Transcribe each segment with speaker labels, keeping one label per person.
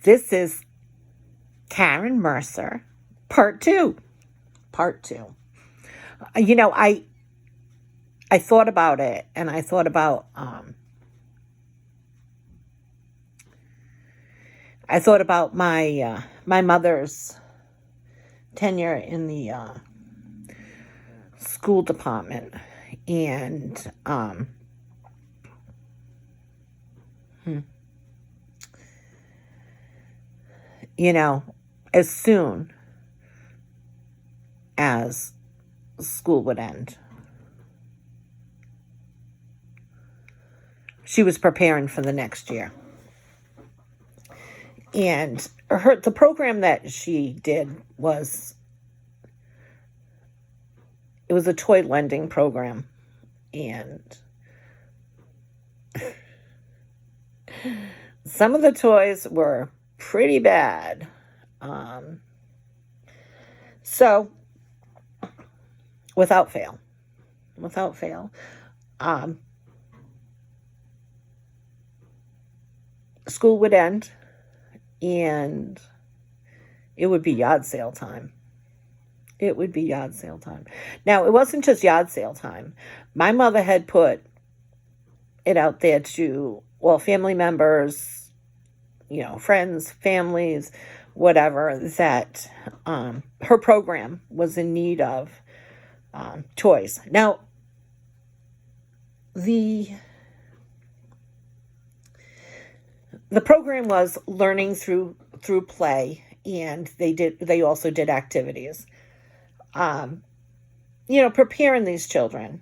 Speaker 1: This is Karen Mercer, part two. Part two. You know, I thought about it, and I thought about my mother's tenure in the school department, and you know, as soon as school would end, she was preparing for the next year. And the program that she did was a toy lending program. And some of the toys were pretty bad. So, without fail, school would end, and it would be yard sale time. Now, it wasn't just yard sale time. My mother had put it out there to all family members, friends, families, whatever, that her program was in need of toys. Now, the program was learning through play, and they also did activities. Preparing these children.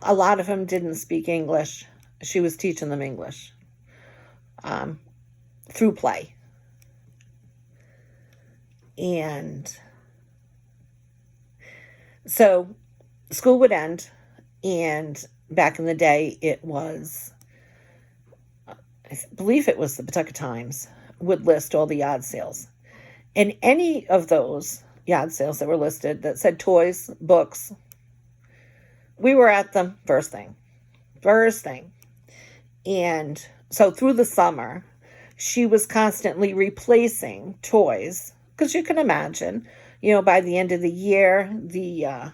Speaker 1: A lot of them didn't speak English. She was teaching them English through play. And so school would end, and back in the day, it was, I believe it was the Pawtucket Times, would list all the yard sales. And any of those yard sales that were listed that said toys, books, we were at them first thing. And so through the summer, she was constantly replacing toys, because you can imagine, by the end of the year, the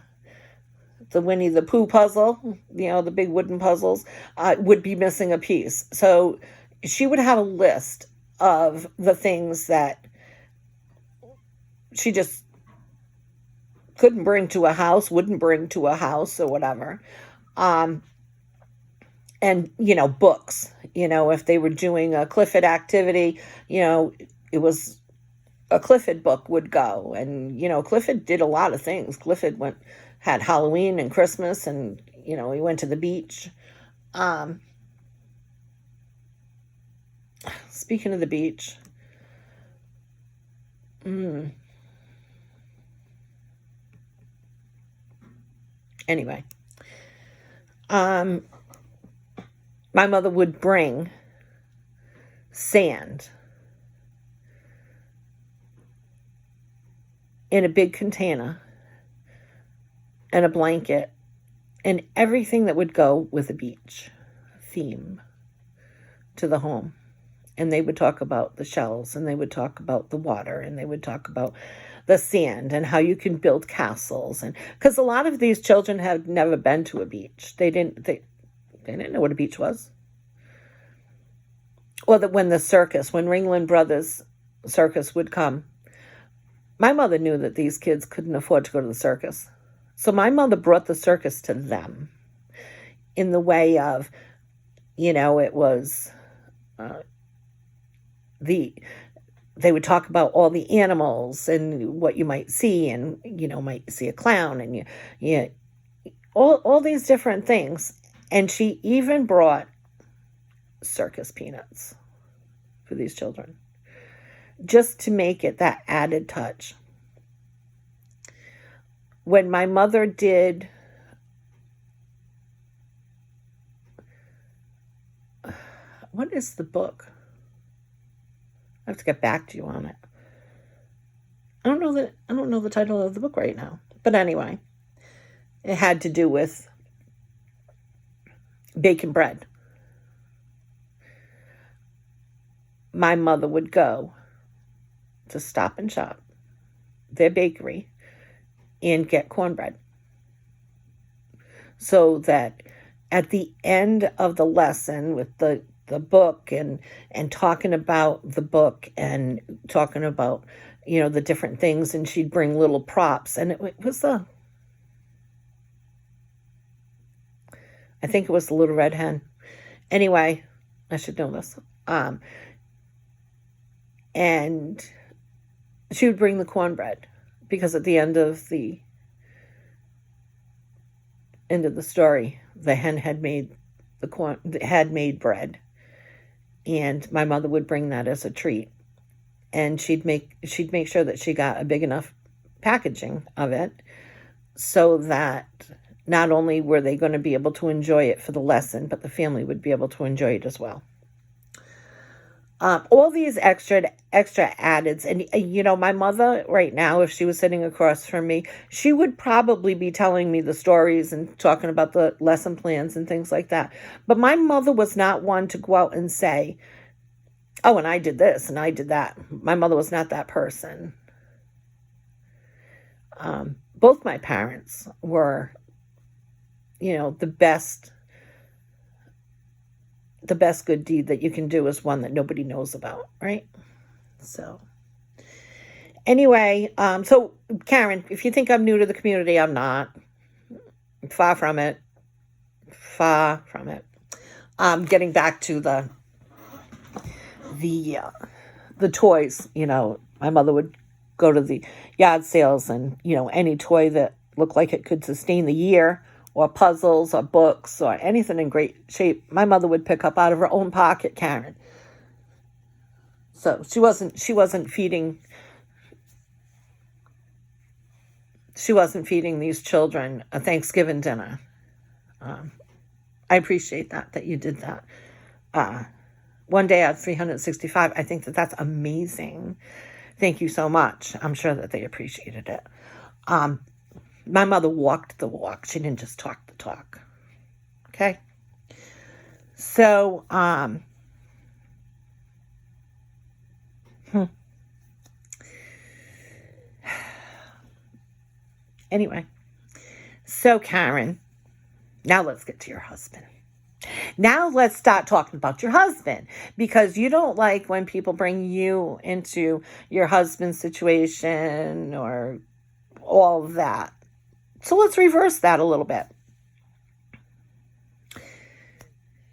Speaker 1: Winnie the Pooh puzzle, the big wooden puzzles, would be missing a piece. So she would have a list of the things that she just wouldn't bring to a house, or whatever. And, books, if they were doing a Clifford activity, it was a Clifford book would go. And, Clifford did a lot of things. Clifford had Halloween and Christmas, and, he went to the beach. Speaking of the beach, anyway, my mother would bring sand in a big container and a blanket and everything that would go with a beach theme to the home. And they would talk about the shells, and they would talk about the water, and they would talk about the sand and how you can build castles. And because a lot of these children had never been to a beach. They didn't know what a beach was. Or that when Ringling Brothers circus would come, my mother knew that these kids couldn't afford to go to the circus. So my mother brought the circus to them in the way of, it was... they would talk about all the animals and what you might see, and might see a clown, and all these different things. And she even brought circus peanuts for these children, just to make it that added touch. When my mother did what is the book? I have to get back to you on it. I don't know the title of the book right now. But anyway, it had to do with baking bread. my mother would go to Stop and Shop, their bakery, and get cornbread. So that at the end of the lesson with the book and talking about the book and talking about, the different things, and she'd bring little props, and it was I think it was the little red hen. Anyway, I should know this. And she would bring the cornbread, because at the end of the story, the hen had made bread, and my mother would bring that as a treat, and she'd make sure that she got a big enough packaging of it, so that not only were they going to be able to enjoy it for the lesson, but the family would be able to enjoy it as well. All these extra addeds, and my mother right now, if she was sitting across from me, she would probably be telling me the stories and talking about the lesson plans and things like that. But my mother was not one to go out and say, oh, and I did this and I did that. My mother was not that person. Both my parents were, the best good deed that you can do is one that nobody knows about, right? So anyway, so Karen, if you think I'm new to the community, I'm not. Far from it. Getting back to the toys, my mother would go to the yard sales, and any toy that looked like it could sustain the year, or puzzles or books or anything in great shape, my mother would pick up out of her own pocket, Karen. So she wasn't feeding these children a Thanksgiving dinner. I appreciate that you did that. One day out of 365, I think that's amazing. Thank you so much. I'm sure that they appreciated it. My mother walked the walk. She didn't just talk the talk. Okay? So, anyway. So, Karen, now let's get to your husband. Now let's start talking about your husband, because you don't like when people bring you into your husband's situation or all of that. So let's reverse that a little bit.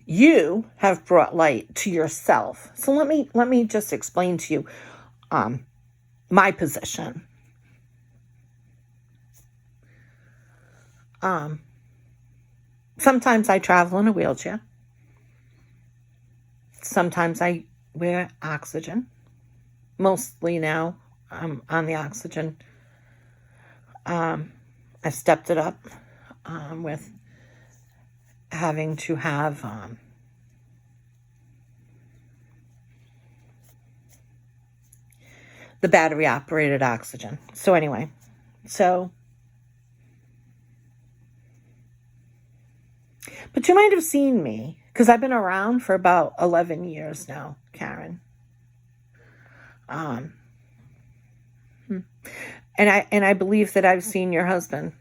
Speaker 1: You have brought light to yourself. So let me just explain to you my position. Sometimes I travel in a wheelchair. Sometimes I wear oxygen. Mostly now I'm on the oxygen. I've stepped it up with having to have the battery operated oxygen. So anyway, but you might have seen me, because I've been around for about 11 years now, Karen. And I believe that I've seen your husband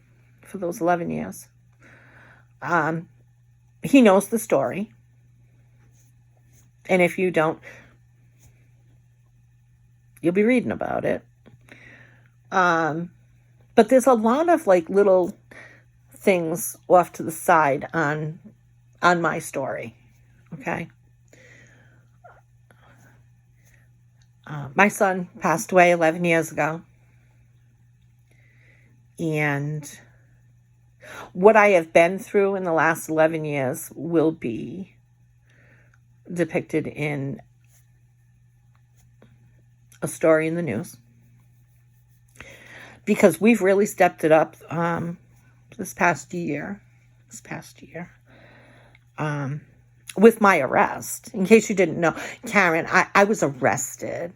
Speaker 1: for those 11 years. He knows the story. And if you don't, you'll be reading about it. But there's a lot of little things off to the side on my story. Okay. My son passed away 11 years ago. And what I have been through in the last 11 years will be depicted in a story in the news. Because we've really stepped it up this past year. With my arrest. In case you didn't know, Karen, I was arrested.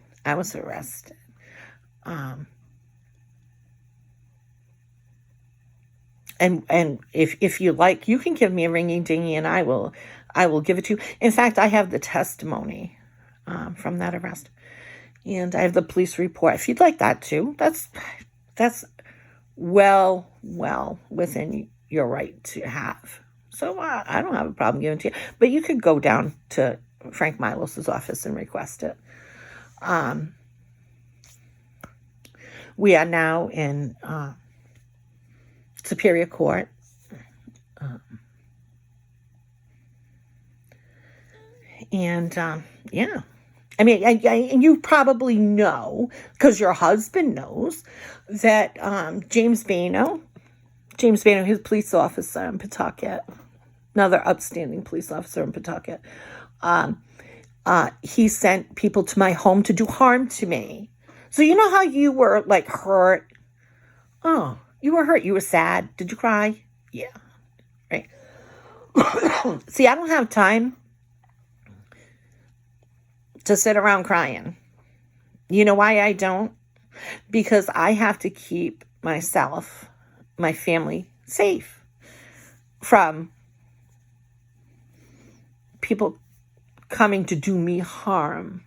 Speaker 1: And if you like, you can give me a ringing dingy, and I will give it to you. In fact, I have the testimony from that arrest. And I have the police report. If you'd like that too, that's well within your right to have. So I don't have a problem giving it to you. But you could go down to Frank Milos's office and request it. We are now in Superior Court. Yeah. I mean, and you probably know, because your husband knows, that James Bano, his police officer in Pawtucket, another upstanding police officer in Pawtucket, he sent people to my home to do harm to me. So you know how you were, like, hurt? Oh, you were hurt. You were sad. Did you cry? Yeah. Right. See, I don't have time to sit around crying. You know why I don't? Because I have to keep myself, my family, safe from people coming to do me harm.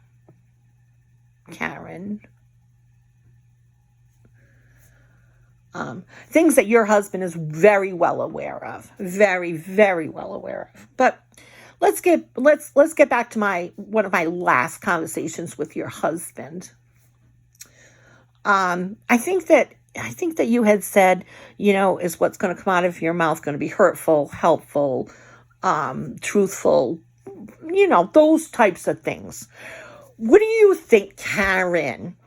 Speaker 1: Karen. Things that your husband is very well aware of. Very, very well aware of. But let's get back to one of my last conversations with your husband. I think that you had said, is what's going to come out of your mouth going to be hurtful, helpful, truthful, those types of things. What do you think, Karen,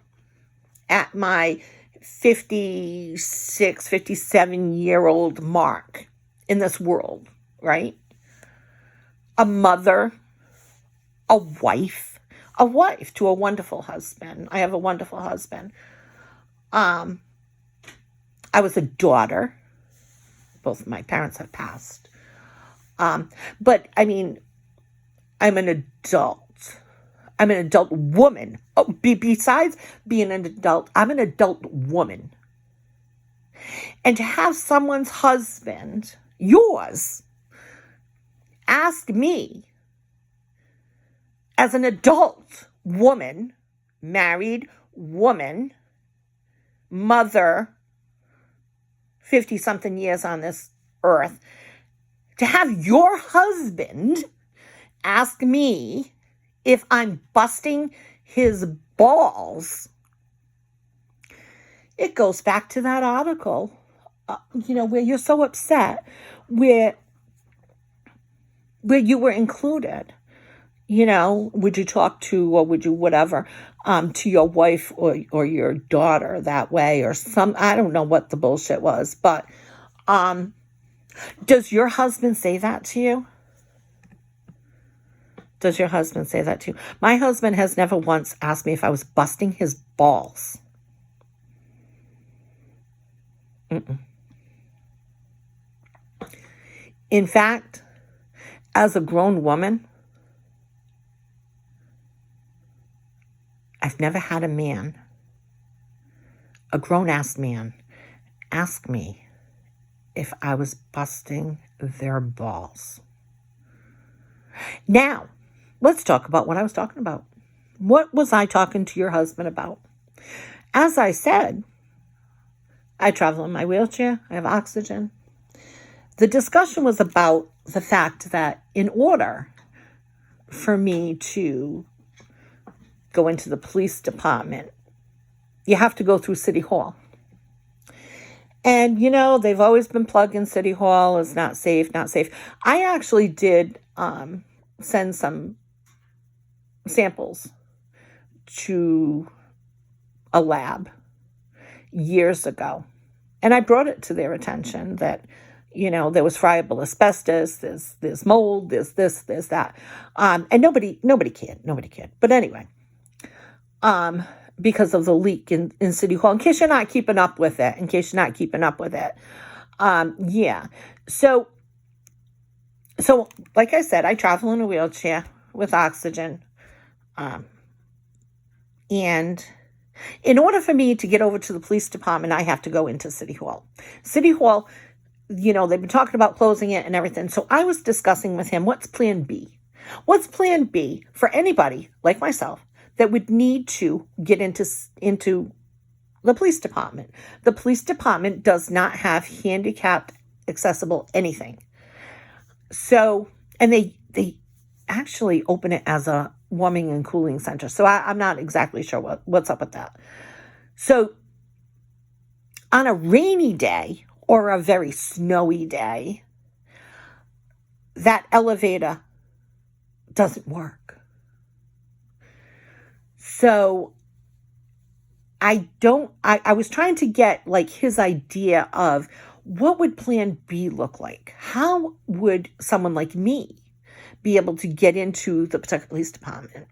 Speaker 1: at my 56, 57-year-old mark in this world, right? A mother, a wife to a wonderful husband. I have a wonderful husband. I was a daughter. Both of my parents have passed. But I mean, I'm an adult. I'm an adult woman. Oh, besides being an adult, I'm an adult woman. And to have someone's husband, yours, ask me, as an adult woman, married woman, mother, 50-something years on this earth, to have your husband ask me if I'm busting his balls. It goes back to that article, where you're so upset, where you were included. Would you talk to, or would you whatever, to your wife or your daughter that way, or I don't know what the bullshit was, but does your husband say that to you? Does your husband say that to you? My husband has never once asked me if I was busting his balls. Mm-mm. In fact, as a grown woman, I've never had a grown-ass man, ask me if I was busting their balls. Now, let's talk about what I was talking about. What was I talking to your husband about? As I said, I travel in my wheelchair. I have oxygen. The discussion was about the fact that in order for me to go into the police department, you have to go through City Hall. And, they've always been plugging City Hall as not safe. I actually did send some samples to a lab years ago. And I brought it to their attention that, there was friable asbestos, there's mold, there's this, there's that. And nobody cared. But anyway, because of the leak in City Hall, in case you're not keeping up with it. Yeah. So like I said, I travel in a wheelchair with oxygen. And in order for me to get over to the police department, I have to go into City Hall. City Hall, they've been talking about closing it and everything. So I was discussing with him, what's plan B? What's plan B for anybody like myself that would need to get into the police department? The police department does not have handicapped accessible anything. So, and they actually open it as a warming and cooling center. So I'm not exactly sure what's up with that. So on a rainy day or a very snowy day, that elevator doesn't work. So I was trying to get like his idea of what would plan B look like? How would someone like me be able to get into the Pawtucket Police Department?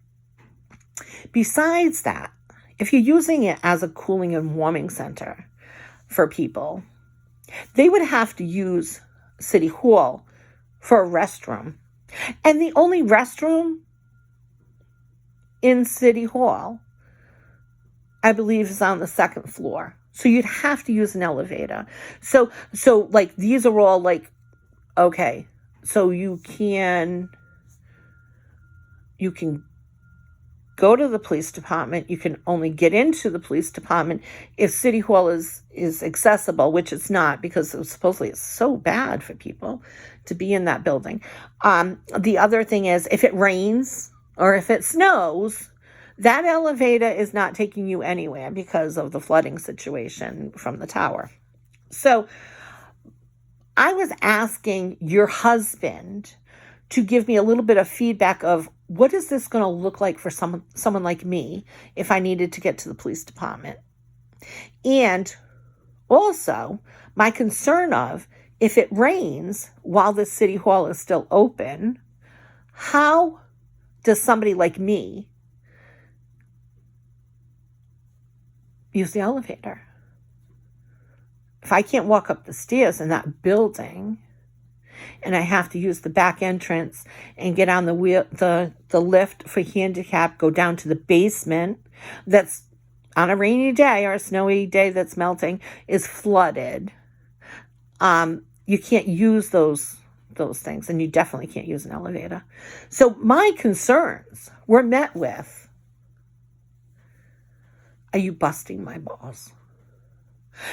Speaker 1: Besides that, if you're using it as a cooling and warming center for people, they would have to use City Hall for a restroom. And the only restroom in City Hall, I believe, is on the second floor. So you'd have to use an elevator. So like these are all like, okay, so you can go to the police department. You can only get into the police department if City Hall is accessible, which it's not, because supposedly it's so bad for people to be in that building. The other thing is, if it rains or if it snows, that elevator is not taking you anywhere because of the flooding situation from the tower. So I was asking your husband to give me a little bit of feedback of what is this going to look like for someone like me if I needed to get to the police department. And also my concern of, if it rains while the City Hall is still open, how does somebody like me use the elevator? If I can't walk up the stairs in that building and I have to use the back entrance and get on the lift for handicap, go down to the basement that's on a rainy day or a snowy day that's melting, is flooded. You can't use those things, and you definitely can't use an elevator. So my concerns were met with, are you busting my balls?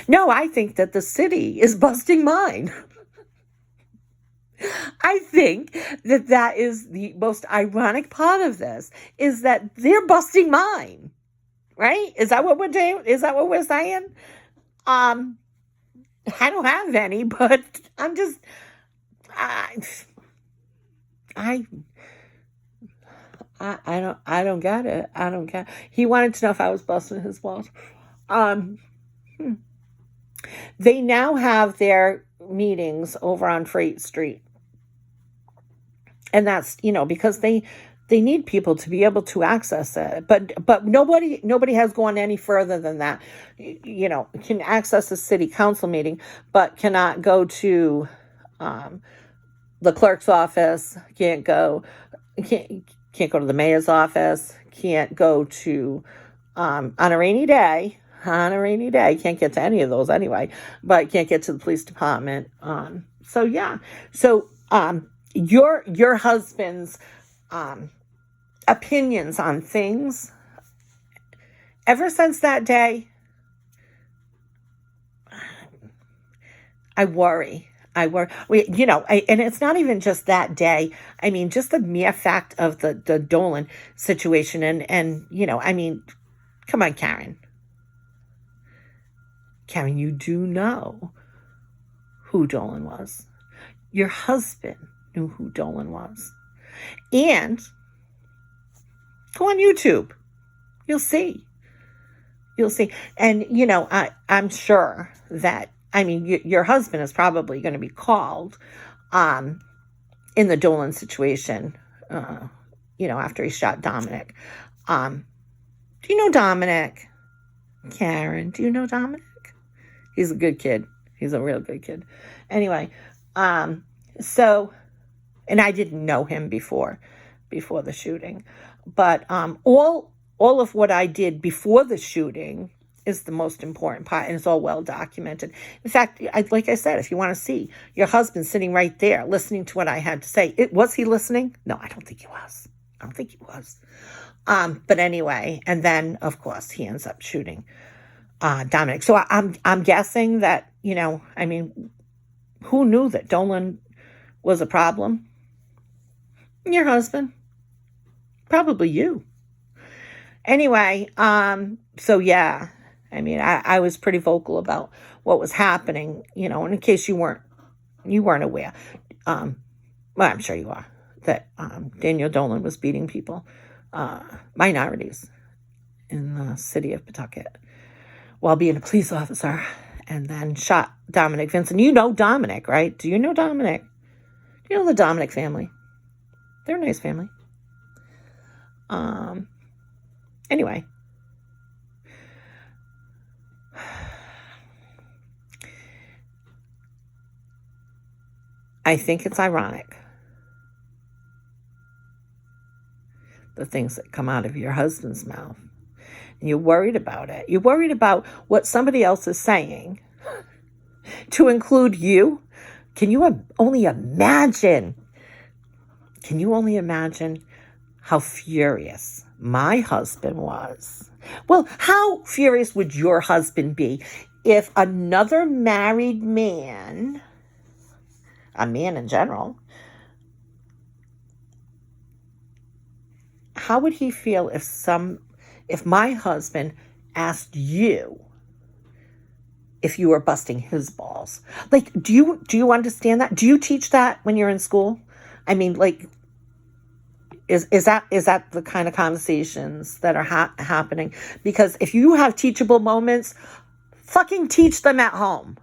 Speaker 1: No, I think that the city is busting mine. I think that is the most ironic part of this, is that they're busting mine, right? Is that what we're doing? Is that what we're saying? I don't have any, but I'm just, I don't get it. I don't get it. He wanted to know if I was busting his balls. They now have their meetings over on Freight Street. And that's, because they need people to be able to access it. But nobody has gone any further than that. Can access a city council meeting, but cannot go to the clerk's office, can't go to the mayor's office, can't go to on a rainy day, can't get to any of those anyway, but can't get to the police department. Your husband's opinions on things, ever since that day, I worry. And it's not even just that day. I mean, just the mere fact of the Dolan situation. And come on, Karen. Karen, you do know who Dolan was. Your husband knew who Dolan was. And go on YouTube. You'll see. And, I'm sure that, your husband is probably going to be called in the Dolan situation, after he shot Dominic. Do you know Dominic? Karen, do you know Dominic? He's a good kid. He's a real good kid. Anyway, and I didn't know him before the shooting, but all of what I did before the shooting is the most important part, and it's all well documented. In fact, like I said, if you want to see your husband sitting right there listening to what I had to say, was he listening? No, I don't think he was. I don't think he was. But anyway, and then of course he ends up shooting Dominic. So I'm guessing that, I mean, who knew that Dolan was a problem? Your husband. Probably you. Anyway, so yeah, I mean, I was pretty vocal about what was happening, and in case you weren't aware, well, I'm sure you are, that Daniel Dolan was beating people, minorities in the city of Pawtucket while being a police officer, and then shot Dominic Vincent. You know Dominic, right? Do you know Dominic? You know the Dominic family. They're a nice family. Anyway. I think it's ironic, the things that come out of your husband's mouth. And you're worried about it. You're worried about what somebody else is saying to include you. Can you only imagine? Can you only imagine how furious my husband was? Well, how furious would your husband be if another married man, a man in general, how would he feel if my husband asked you if you were busting his balls? Like, do you understand that? Do you teach that when you're in school? I mean, like, is that the kind of conversations that are happening? Because if you have teachable moments, fucking teach them at home.